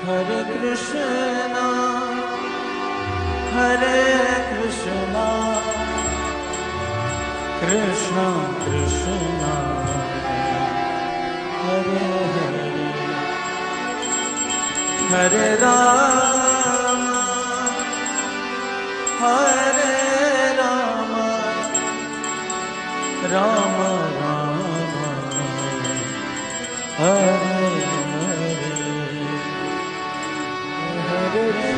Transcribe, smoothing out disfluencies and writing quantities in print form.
Hare Krishna, Hare Krishna, Krishna Krishna, Hare Hare, Hare Rama, Hare Rama, Rama Rama, Hare Hare, Hare